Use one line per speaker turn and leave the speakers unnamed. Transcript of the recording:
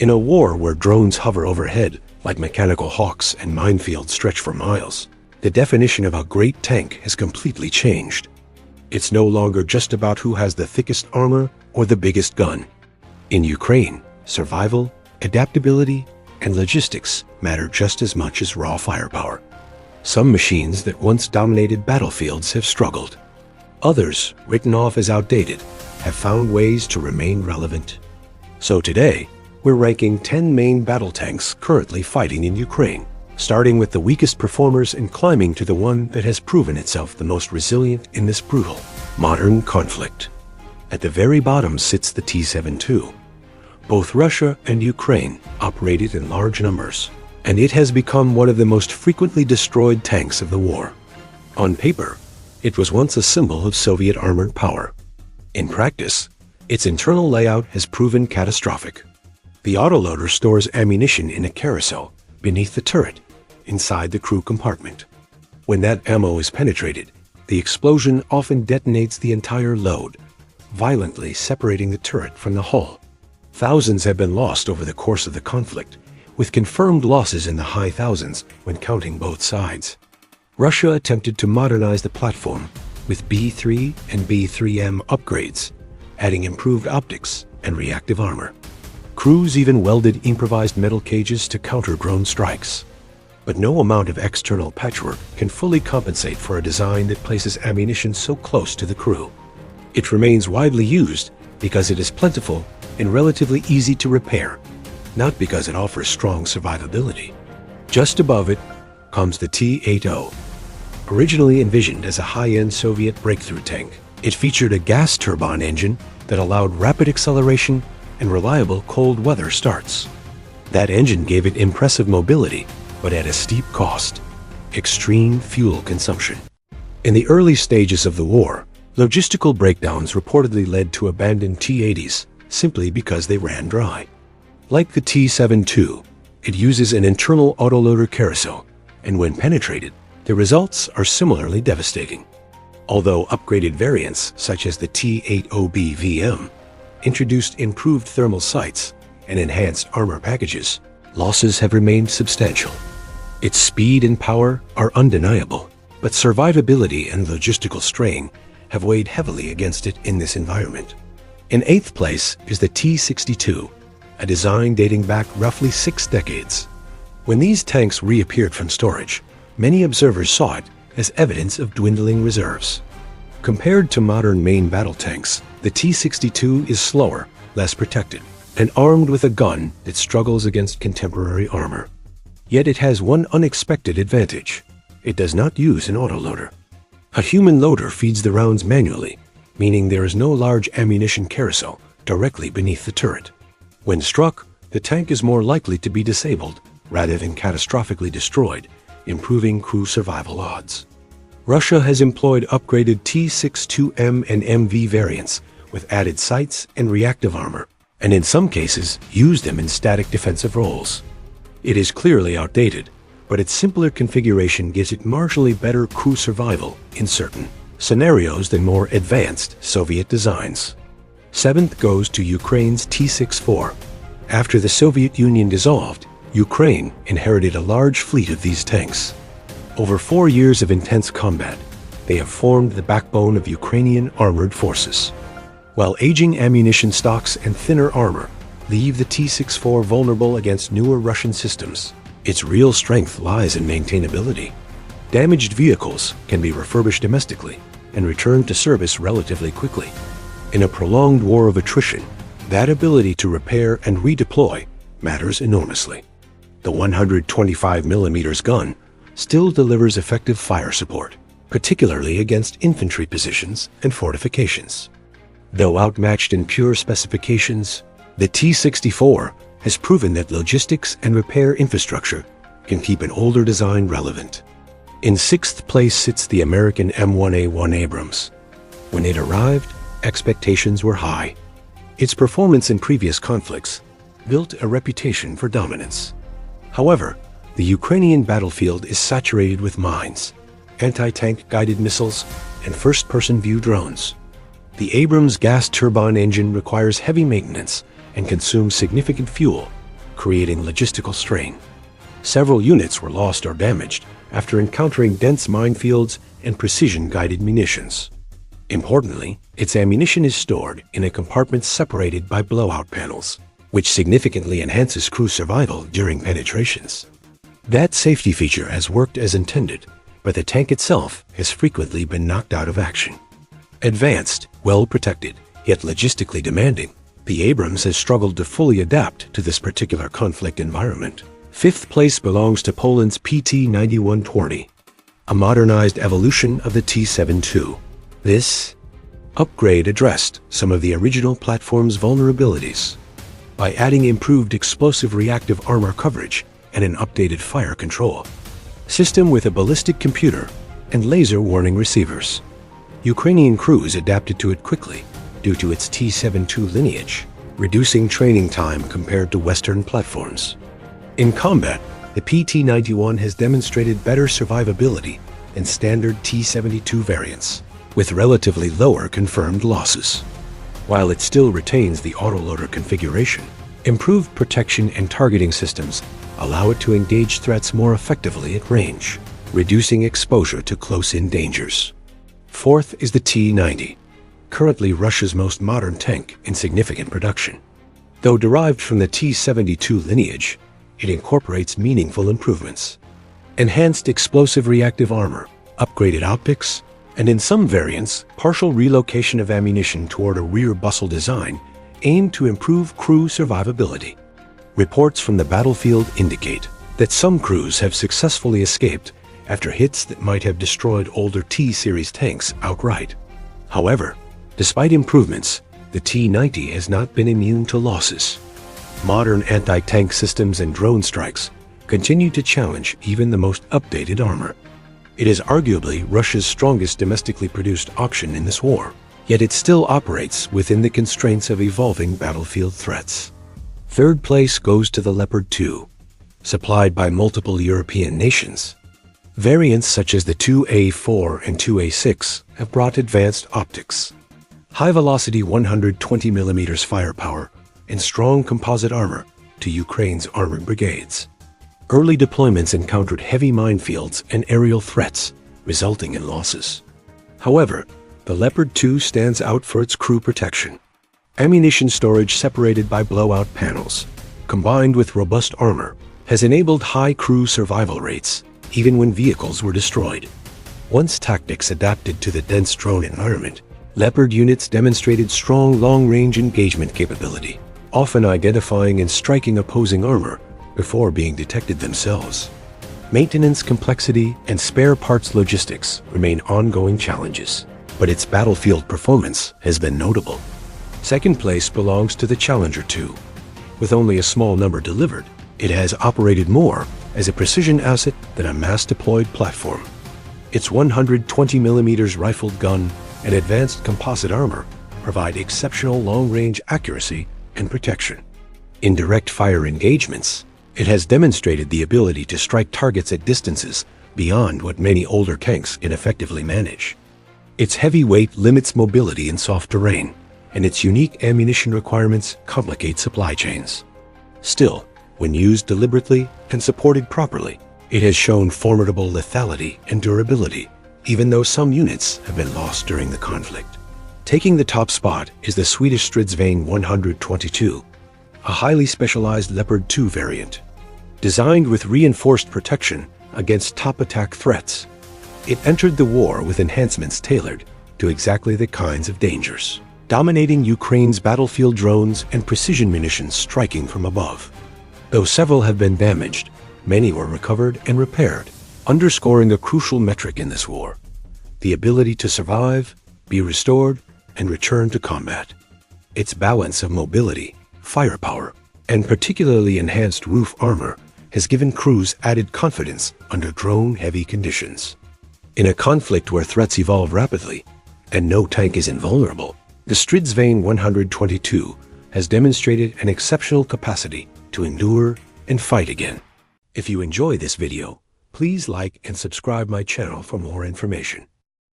In a war where drones hover overhead like mechanical hawks and minefields stretch for miles, the definition of a great tank has completely changed. It's no longer just about who has the thickest armor or the biggest gun. In Ukraine, survival, adaptability, and logistics matter just as much as raw firepower. Some machines that once dominated battlefields have struggled. Others, written off as outdated, have found ways to remain relevant. So today, we're ranking 10 main battle tanks currently fighting in Ukraine, starting with the weakest performers and climbing to the one that has proven itself the most resilient in this brutal, modern conflict. At the very bottom sits the T-72. Both Russia and Ukraine operate it in large numbers, and it has become one of the most frequently destroyed tanks of the war. On paper, it was once a symbol of Soviet armored power. In practice, its internal layout has proven catastrophic. The autoloader stores ammunition in a carousel beneath the turret, inside the crew compartment. When that ammo is penetrated, the explosion often detonates the entire load, violently separating the turret from the hull. Thousands have been lost over the course of the conflict, with confirmed losses in the high thousands when counting both sides. Russia attempted to modernize the platform with B-3 and B-3M upgrades, adding improved optics and reactive armor. Crews even welded improvised metal cages to counter drone strikes. But no amount of external patchwork can fully compensate for a design that places ammunition so close to the crew. It remains widely used because it is plentiful and relatively easy to repair, not because it offers strong survivability. Just above it comes the T-80. Originally envisioned as a high-end Soviet breakthrough tank, it featured a gas turbine engine that allowed rapid acceleration and reliable cold weather starts. That engine gave it impressive mobility, but at a steep cost: extreme fuel consumption. In the early stages of the war, logistical breakdowns reportedly led to abandoned T-80s simply because they ran dry. Like the T-72, it uses an internal autoloader carousel, and when penetrated, the results are similarly devastating. Although upgraded variants such as the T-80B-VM introduced improved thermal sights and enhanced armor packages, losses have remained substantial. Its speed and power are undeniable, but survivability and logistical strain have weighed heavily against it in this environment. In eighth place is the T-62, a design dating back roughly 6 decades. When these tanks reappeared from storage, many observers saw it as evidence of dwindling reserves. Compared to modern main battle tanks, the T-62 is slower, less protected, and armed with a gun that struggles against contemporary armor. Yet it has one unexpected advantage: it does not use an autoloader. A human loader feeds the rounds manually, meaning there is no large ammunition carousel directly beneath the turret. When struck, the tank is more likely to be disabled rather than catastrophically destroyed, improving crew survival odds. Russia has employed upgraded T-62M and MV variants with added sights and reactive armor, and in some cases used them in static defensive roles. It is clearly outdated, but its simpler configuration gives it marginally better crew survival in certain scenarios than more advanced Soviet designs. Seventh goes to Ukraine's T-64. After the Soviet Union dissolved, Ukraine inherited a large fleet of these tanks. Over 4 years of intense combat, they have formed the backbone of Ukrainian armored forces. While aging ammunition stocks and thinner armor leave the T-64 vulnerable against newer Russian systems, its real strength lies in maintainability. Damaged vehicles can be refurbished domestically and returned to service relatively quickly. In a prolonged war of attrition, that ability to repair and redeploy matters enormously. The 125mm gun still delivers effective fire support, particularly against infantry positions and fortifications. Though outmatched in pure specifications, the T-64 has proven that logistics and repair infrastructure can keep an older design relevant. In sixth place sits the American M1A1 Abrams. When it arrived, expectations were high. Its performance in previous conflicts built a reputation for dominance. However, the Ukrainian battlefield is saturated with mines, anti-tank guided missiles, and first-person view drones. The Abrams gas turbine engine requires heavy maintenance and consumes significant fuel, creating logistical strain. Several units were lost or damaged after encountering dense minefields and precision-guided munitions. Importantly, its ammunition is stored in a compartment separated by blowout panels, which significantly enhances crew survival during penetrations. That safety feature has worked as intended, but the tank itself has frequently been knocked out of action. Advanced, well-protected, yet logistically demanding, the Abrams has struggled to fully adapt to this particular conflict environment. Fifth place belongs to Poland's PT-91 Twardie, a modernized evolution of the T-72. This upgrade addressed some of the original platform's vulnerabilities by adding improved explosive reactive armor coverage and an updated fire control system with a ballistic computer and laser warning receivers. Ukrainian crews adapted to it quickly due to its T-72 lineage, reducing training time compared to Western platforms. In combat, the PT-91 has demonstrated better survivability than standard T-72 variants, with relatively lower confirmed losses. While it still retains the autoloader configuration, improved protection and targeting systems allow it to engage threats more effectively at range, reducing exposure to close-in dangers. Fourth is the T-90, currently Russia's most modern tank in significant production. Though derived from the T-72 lineage, it incorporates meaningful improvements. Enhanced explosive reactive armor, upgraded optics, and in some variants, partial relocation of ammunition toward a rear bustle design aim to improve crew survivability. Reports from the battlefield indicate that some crews have successfully escaped after hits that might have destroyed older T-series tanks outright. However, despite improvements, the T-90 has not been immune to losses. Modern anti-tank systems and drone strikes continue to challenge even the most updated armor. It is arguably Russia's strongest domestically produced option in this war, yet it still operates within the constraints of evolving battlefield threats. Third place goes to the Leopard 2, supplied by multiple European nations. Variants such as the 2A4 and 2A6 have brought advanced optics, high-velocity 120mm firepower, and strong composite armor to Ukraine's armored brigades. Early deployments encountered heavy minefields and aerial threats, resulting in losses. However, the Leopard 2 stands out for its crew protection. Ammunition storage separated by blowout panels, combined with robust armor, has enabled high crew survival rates, even when vehicles were destroyed. Once tactics adapted to the dense drone environment, Leopard units demonstrated strong long-range engagement capability, often identifying and striking opposing armor before being detected themselves. Maintenance complexity and spare parts logistics remain ongoing challenges, but its battlefield performance has been notable. Second place belongs to the Challenger 2. With only a small number delivered, it has operated more as a precision asset than a mass-deployed platform. Its 120mm rifled gun and advanced composite armor provide exceptional long-range accuracy and protection. In direct fire engagements, it has demonstrated the ability to strike targets at distances beyond what many older tanks can effectively manage. Its heavy weight limits mobility in soft terrain, and its unique ammunition requirements complicate supply chains. Still, when used deliberately and supported properly, it has shown formidable lethality and durability, even though some units have been lost during the conflict. Taking the top spot is the Swedish Stridsvagn 122, a highly specialized Leopard 2 variant. Designed with reinforced protection against top attack threats, it entered the war with enhancements tailored to exactly the kinds of dangers, dominating Ukraine's battlefield drones and precision munitions striking from above. Though several have been damaged, many were recovered and repaired, underscoring a crucial metric in this war: the ability to survive, be restored, and return to combat. Its balance of mobility, firepower, and particularly enhanced roof armor has given crews added confidence under drone-heavy conditions. In a conflict where threats evolve rapidly and no tank is invulnerable, the Stridsvagn 122 has demonstrated an exceptional capacity to endure and fight again. If you enjoy this video, please like and subscribe my channel for more information.